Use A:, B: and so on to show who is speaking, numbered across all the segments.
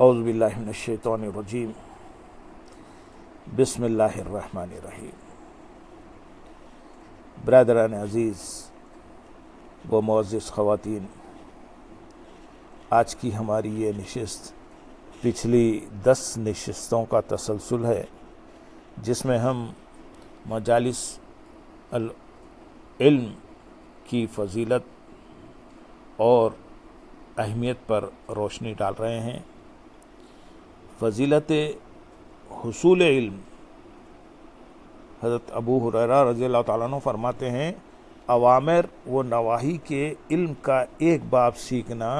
A: اعوذ باللہ من الشیطان الرجیم بسم اللہ الرحمن الرحیم۔ برادران عزیز و معزز خواتین، آج کی ہماری یہ نشست پچھلی 10 نشستوں کا تسلسل ہے، جس میں ہم مجالس العلم کی فضیلت اور اہمیت پر روشنی ڈال رہے ہیں۔ فضیلت حصول علم، حضرت ابو ہریرہ رضی اللہ تعالیٰ عنہ فرماتے ہیں، اوامر و نواہی کے علم کا ایک باب سیکھنا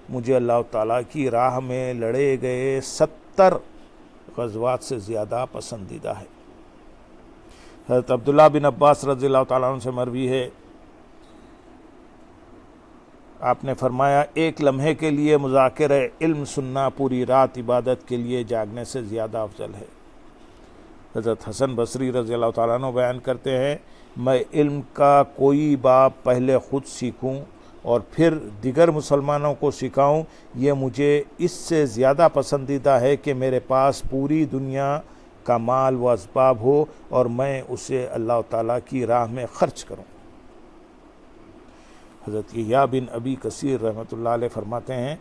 A: مجھے اللہ تعالیٰ کی راہ میں لڑے گئے 70 غزوات سے زیادہ پسندیدہ ہے۔ حضرت عبداللہ بن عباس رضی اللہ تعالیٰ عنہ سے مروی ہے، آپ نے فرمایا، ایک لمحے کے لیے مذاکرہ علم سننا پوری رات عبادت کے لیے جاگنے سے زیادہ افضل ہے۔ حضرت حسن بصری رضی اللہ تعالیٰ عنہ بیان کرتے ہیں، میں علم کا کوئی باب پہلے خود سیکھوں اور پھر دیگر مسلمانوں کو سکھاؤں، یہ مجھے اس سے زیادہ پسندیدہ ہے کہ میرے پاس پوری دنیا کا مال و اسباب ہو اور میں اسے اللہ تعالیٰ کی راہ میں خرچ کروں۔ حضرت یحییٰ بن ابی کثیر رحمۃ اللہ علیہ فرماتے ہیں،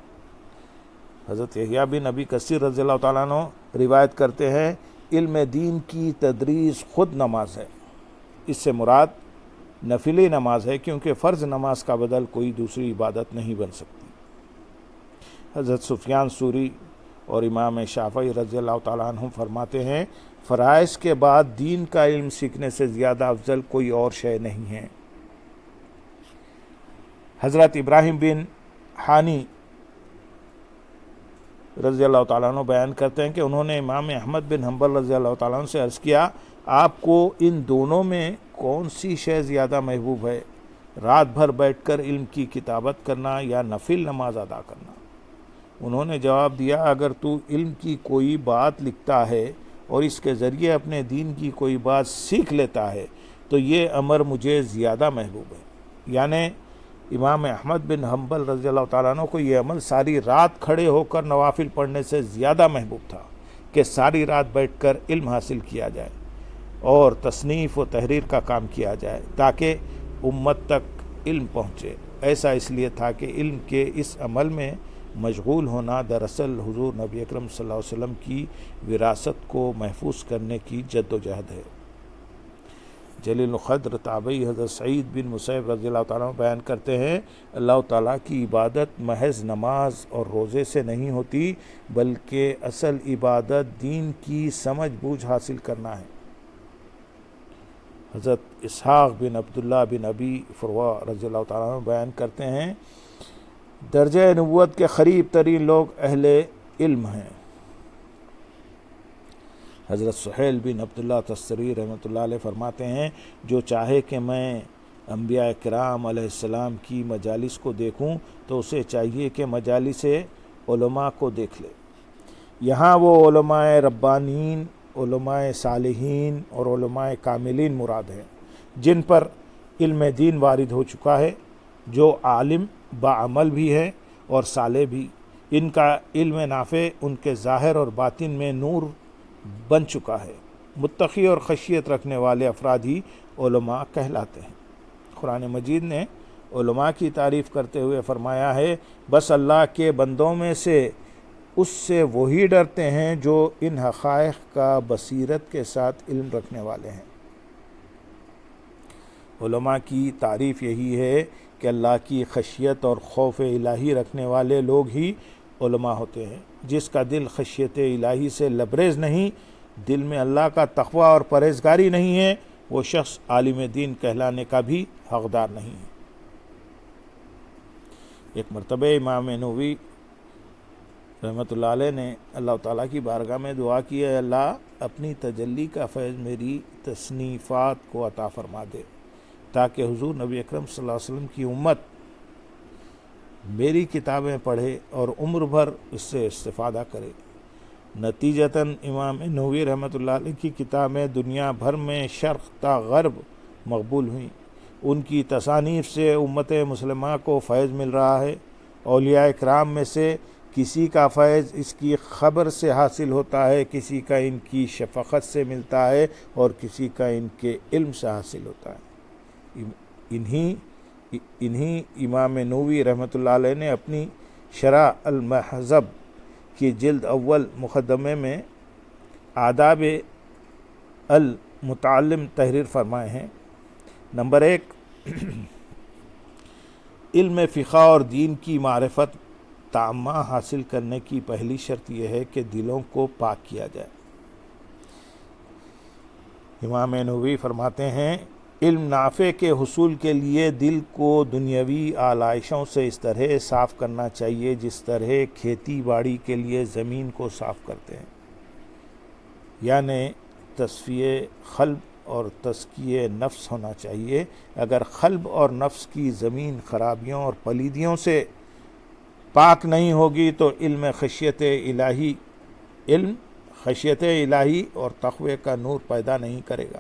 A: حضرت یحییٰ بن ابی کثیر رضی اللہ تعالیٰ عنہ روایت کرتے ہیں، علم دین کی تدریس خود نماز ہے۔ اس سے مراد نفلی نماز ہے، کیونکہ فرض نماز کا بدل کوئی دوسری عبادت نہیں بن سکتی۔ حضرت سفیان ثوری اور امام شافعی رضی اللہ تعالیٰ عنہ فرماتے ہیں، فرائض کے بعد دین کا علم سیکھنے سے زیادہ افضل کوئی اور شے نہیں ہے۔ حضرت ابراہیم بن حانی رضی اللہ تعالیٰ عنہ بیان کرتے ہیں کہ انہوں نے امام احمد بن حنبل رضی اللہ تعالیٰ عنہ سے عرض کیا، آپ کو ان دونوں میں کون سی شے زیادہ محبوب ہے، رات بھر بیٹھ کر علم کی کتابت کرنا یا نفل نماز ادا کرنا؟ انہوں نے جواب دیا، اگر تو علم کی کوئی بات لکھتا ہے اور اس کے ذریعے اپنے دین کی کوئی بات سیکھ لیتا ہے تو یہ امر مجھے زیادہ محبوب ہے۔ یعنی امام احمد بن حنبل رضی اللہ تعالیٰ عنہ کو یہ عمل ساری رات کھڑے ہو کر نوافل پڑھنے سے زیادہ محبوب تھا کہ ساری رات بیٹھ کر علم حاصل کیا جائے اور تصنیف و تحریر کا کام کیا جائے تاکہ امت تک علم پہنچے۔ ایسا اس لیے تھا کہ علم کے اس عمل میں مشغول ہونا دراصل حضور نبی اکرم صلی اللہ علیہ وسلم کی وراثت کو محفوظ کرنے کی جد و جہد ہے۔ جلیل القدر تابعی حضرت سعید بن مسیب رضی اللہ تعالیٰ عنہ بیان کرتے ہیں، اللہ تعالیٰ کی عبادت محض نماز اور روزے سے نہیں ہوتی، بلکہ اصل عبادت دین کی سمجھ بوجھ حاصل کرنا ہے۔ حضرت اسحاق بن عبداللہ بن ابی فروہ رضی اللہ تعالیٰ عنہ بیان کرتے ہیں، درجہ نبوت کے قریب ترین لوگ اہل علم ہیں۔ حضرت سہیل بن عبداللہ تستری رحمۃ اللہ علیہ فرماتے ہیں، جو چاہے کہ میں انبیاء کرام علیہ السلام کی مجالس کو دیکھوں تو اسے چاہیے کہ مجالس علماء کو دیکھ لے۔ یہاں وہ علماء ربانیین، علماء صالحین اور علماء کاملین مراد ہیں، جن پر علم دین وارد ہو چکا ہے، جو عالم باعمل بھی ہے اور صالح بھی۔ ان کا علم نافع ان کے ظاہر اور باطن میں نور بن چکا ہے۔ متقی اور خشیت رکھنے والے افراد ہی علماء کہلاتے ہیں۔ قرآن مجید نے علماء کی تعریف کرتے ہوئے فرمایا ہے، بس اللہ کے بندوں میں سے اس سے وہی ڈرتے ہیں جو ان حقائق کا بصیرت کے ساتھ علم رکھنے والے ہیں۔ علماء کی تعریف یہی ہے کہ اللہ کی خشیت اور خوف الہی رکھنے والے لوگ ہی علماء ہوتے ہیں۔ جس کا دل خشیت الہی سے لبریز نہیں، دل میں اللہ کا تقوی اور پرہیزگاری نہیں ہے، وہ شخص عالم دین کہلانے کا بھی حقدار نہیں ہے۔ ایک مرتبہ امام نووی رحمۃ اللہ علیہ نے اللہ تعالیٰ کی بارگاہ میں دعا کی، اے اللہ اپنی تجلی کا فیض میری تصنیفات کو عطا فرما دے تاکہ حضور نبی اکرم صلی اللہ علیہ وسلم کی امت میری کتابیں پڑھے اور عمر بھر اس سے استفادہ کرے۔ نتیجتاً امام نووی رحمۃ اللہ علیہ کی کتابیں دنیا بھر میں شرق تا غرب مقبول ہوئیں۔ ان کی تصانیف سے امت مسلمہ کو فیض مل رہا ہے۔ اولیاء کرام میں سے کسی کا فیض اس کی خبر سے حاصل ہوتا ہے، کسی کا ان کی شفقت سے ملتا ہے، اور کسی کا ان کے علم سے حاصل ہوتا ہے۔ انہی امام نووی رحمۃ اللہ علیہ نے اپنی شرح المہذب کی جلد اول مقدمے میں آداب المتعلم تحریر فرمائے ہیں۔ نمبر 1، علم فقہ اور دین کی معرفت تامہ حاصل کرنے کی پہلی شرط یہ ہے کہ دلوں کو پاک کیا جائے۔ امام نووی فرماتے ہیں، علم نافع کے حصول کے لیے دل کو دنیاوی آلائشوں سے اس طرح صاف کرنا چاہیے جس طرح کھیتی باڑی کے لیے زمین کو صاف کرتے ہیں، یعنی تصفیہ قلب اور تزکیہ نفس ہونا چاہیے۔ اگر قلب اور نفس کی زمین خرابیوں اور پلیدیوں سے پاک نہیں ہوگی تو علم خشیت الہی اور تقوی کا نور پیدا نہیں کرے گا۔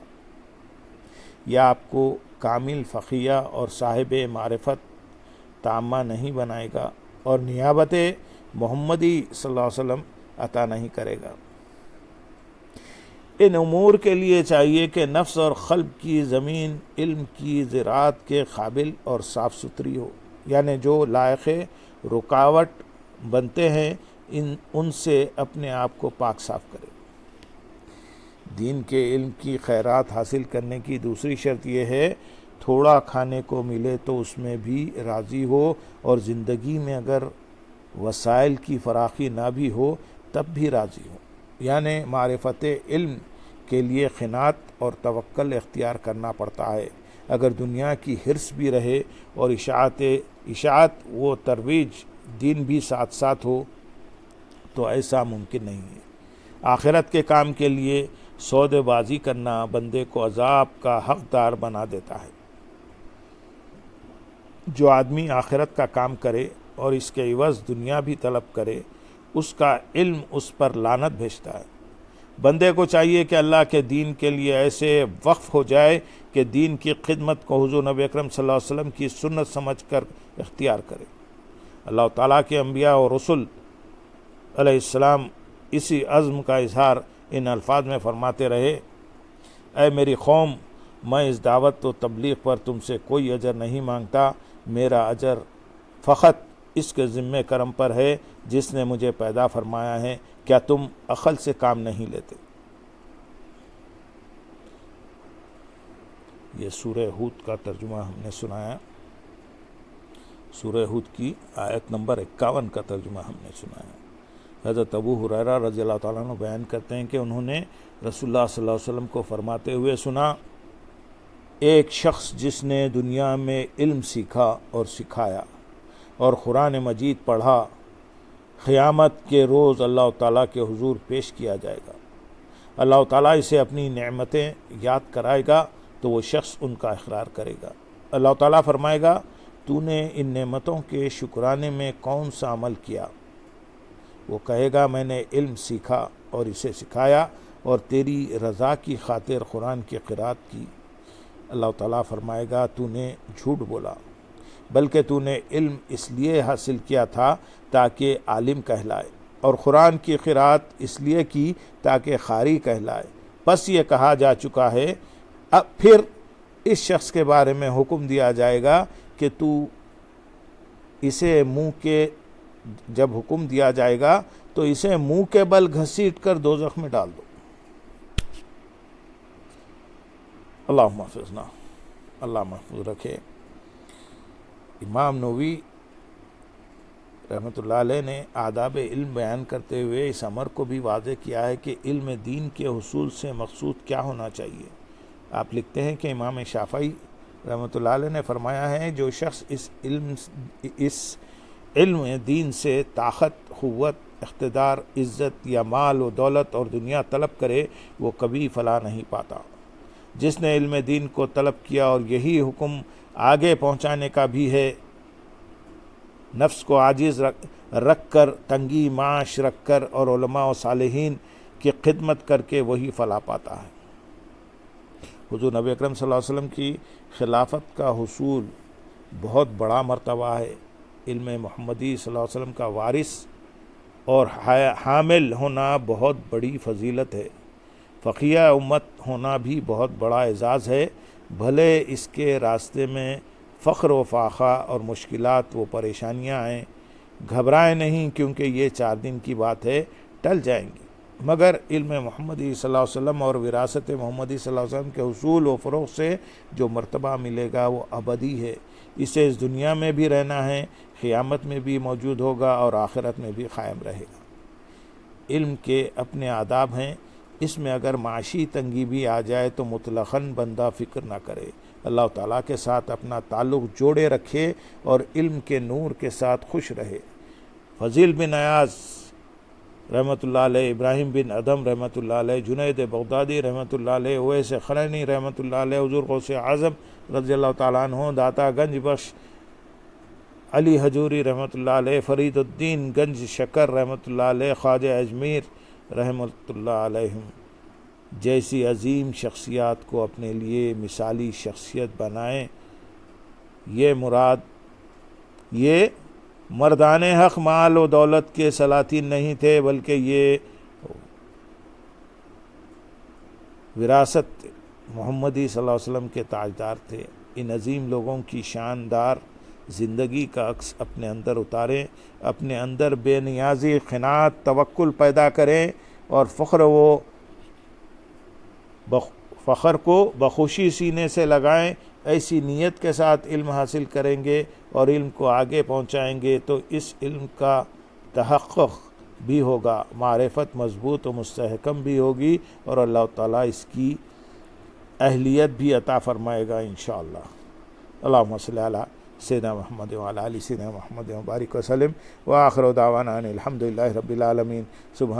A: یہ آپ کو کامل فقیہ اور صاحب معرفت تامہ نہیں بنائے گا اور نیابت محمدی صلی اللہ علیہ وسلم عطا نہیں کرے گا۔ ان امور کے لیے چاہیے کہ نفس اور قلب کی زمین علم کی زراعت کے قابل اور صاف ستھری ہو، یعنی جو لائق رکاوٹ بنتے ہیں ان سے اپنے آپ کو پاک صاف کرے۔ دین کے علم کی خیرات حاصل کرنے کی دوسری شرط یہ ہے، تھوڑا کھانے کو ملے تو اس میں بھی راضی ہو، اور زندگی میں اگر وسائل کی فراخی نہ بھی ہو تب بھی راضی ہو، یعنی معرفت علم کے لیے قناعت اور توکل اختیار کرنا پڑتا ہے۔ اگر دنیا کی حرص بھی رہے اور اشاعت و ترویج دین بھی ساتھ ساتھ ہو تو ایسا ممکن نہیں ہے۔ آخرت کے کام کے لیے سودے بازی کرنا بندے کو عذاب کا حقدار بنا دیتا ہے۔ جو آدمی آخرت کا کام کرے اور اس کے عوض دنیا بھی طلب کرے، اس کا علم اس پر لعنت بھیجتا ہے۔ بندے کو چاہیے کہ اللہ کے دین کے لیے ایسے وقف ہو جائے کہ دین کی خدمت کو حضور نبی اکرم صلی اللہ علیہ وسلم کی سنت سمجھ کر اختیار کرے۔ اللہ تعالیٰ کے انبیاء اور رسول علیہ السلام اسی عزم کا اظہار ان الفاظ میں فرماتے رہے، اے میری قوم، میں اس دعوت و تبلیغ پر تم سے کوئی اجر نہیں مانگتا، میرا اجر فقط اس کے ذمہ کرم پر ہے جس نے مجھے پیدا فرمایا ہے، کیا تم عقل سے کام نہیں لیتے؟ یہ سورہ ہود کا ترجمہ ہم نے سنایا، سورہ ہود کی آیت نمبر 51 کا ترجمہ ہم نے سنایا۔ حضرت ابو ہریرہ رضی اللہ تعالیٰ عنہ بیان کرتے ہیں کہ انہوں نے رسول اللہ صلی اللہ علیہ وسلم کو فرماتے ہوئے سنا، ایک شخص جس نے دنیا میں علم سیکھا اور سکھایا اور قرآن مجید پڑھا، قیامت کے روز اللہ تعالیٰ کے حضور پیش کیا جائے گا۔ اللہ تعالیٰ اسے اپنی نعمتیں یاد کرائے گا تو وہ شخص ان کا اقرار کرے گا۔ اللہ تعالیٰ فرمائے گا، تو نے ان نعمتوں کے شکرانے میں کون سا عمل کیا؟ وہ کہے گا، میں نے علم سیکھا اور اسے سکھایا اور تیری رضا کی خاطر قرآن کی قرات کی۔ اللہ تعالیٰ فرمائے گا، تو نے جھوٹ بولا، بلکہ تو نے علم اس لیے حاصل کیا تھا تاکہ عالم کہلائے، اور قرآن کی قرات اس لیے کی تاکہ قاری کہلائے۔ پس یہ کہا جا چکا ہے، اب پھر اس شخص کے بارے میں حکم دیا جائے گا کہ تو اسے منہ کے جب حکم دیا جائے گا تو اسے منہ کے بل گھسیٹ کر دوزخ میں ڈال دو۔ اللہ محفوظنا، اللہ محفوظ رکھے۔ امام نووی رحمۃ اللہ علیہ نے آداب علم بیان کرتے ہوئے اس امر کو بھی واضح کیا ہے کہ علم دین کے حصول سے مقصود کیا ہونا چاہیے۔ آپ لکھتے ہیں کہ امام شافعی رحمۃ اللہ علیہ نے فرمایا ہے، جو شخص اس علم دین سے طاقت، قوت، اقتدار، عزت یا مال و دولت اور دنیا طلب کرے وہ کبھی فلاح نہیں پاتا۔ جس نے علم دین کو طلب کیا اور یہی حکم آگے پہنچانے کا بھی ہے، نفس کو عاجز رکھ کر، تنگی معاش رکھ کر اور علماء و صالحین کی خدمت کر کے وہی فلاح پاتا ہے۔ حضور نبی اکرم صلی اللہ علیہ وسلم کی خلافت کا حصول بہت بڑا مرتبہ ہے۔ علم محمدی صلی اللہ علیہ وسلم کا وارث اور حامل ہونا بہت بڑی فضیلت ہے۔ فقیہ امت ہونا بھی بہت بڑا اعزاز ہے، بھلے اس کے راستے میں فخر و فاخہ اور مشکلات و پریشانیاں آئیں، گھبرائیں نہیں، کیونکہ یہ 4 دن کی بات ہے، ٹل جائیں گی۔ مگر علم محمدی صلی اللہ علیہ وسلم اور وراثت محمدی صلی اللہ علیہ وسلم کے حصول و فروغ سے جو مرتبہ ملے گا وہ ابدی ہے، اسے اس دنیا میں بھی رہنا ہے، قیامت میں بھی موجود ہوگا اور آخرت میں بھی قائم رہے گا۔ علم کے اپنے آداب ہیں، اس میں اگر معاشی تنگی بھی آ جائے تو مطلقاً بندہ فکر نہ کرے، اللہ تعالیٰ کے ساتھ اپنا تعلق جوڑے رکھے اور علم کے نور کے ساتھ خوش رہے۔ فضیل بن ایاز رحمۃ اللہ علیہ، ابراہیم بن ادم رحمۃ اللہ علیہ، جنید بغدادی رحمۃ اللہ علیہ، اویس قرنی رحمۃ اللہ علیہ، حضور غوث اعظم رضی اللہ تعالیٰ عنہ، داتا گنج بخش علی حجوری رحمۃ اللہ علیہ، فرید الدین گنج شکر رحمۃ اللہ علیہ، خواجہ اجمیر رحمۃ اللہ علیہ جیسی عظیم شخصیات کو اپنے لیے مثالی شخصیت بنائیں۔ یہ مردان حق مال و دولت کے سلاطین نہیں تھے، بلکہ یہ وراثت محمدی صلی اللہ علیہ وسلم کے تاجدار تھے۔ ان عظیم لوگوں کی شاندار زندگی کا عکس اپنے اندر اتاریں، اپنے اندر بے نیازی، قناعت، توکل پیدا کریں اور فخر کو بخوشی سینے سے لگائیں۔ ایسی نیت کے ساتھ علم حاصل کریں گے اور علم کو آگے پہنچائیں گے تو اس علم کا تحقق بھی ہوگا، معرفت مضبوط و مستحکم بھی ہوگی اور اللہ تعالیٰ اس کی اہلیت بھی عطا فرمائے گا انشاءاللہ۔ اللہم صلی علی سیدنا محمد وعلی آل سیدنا محمد وبارک وسلم، وآخر دعوانا ان الحمد للہ رب العالمین۔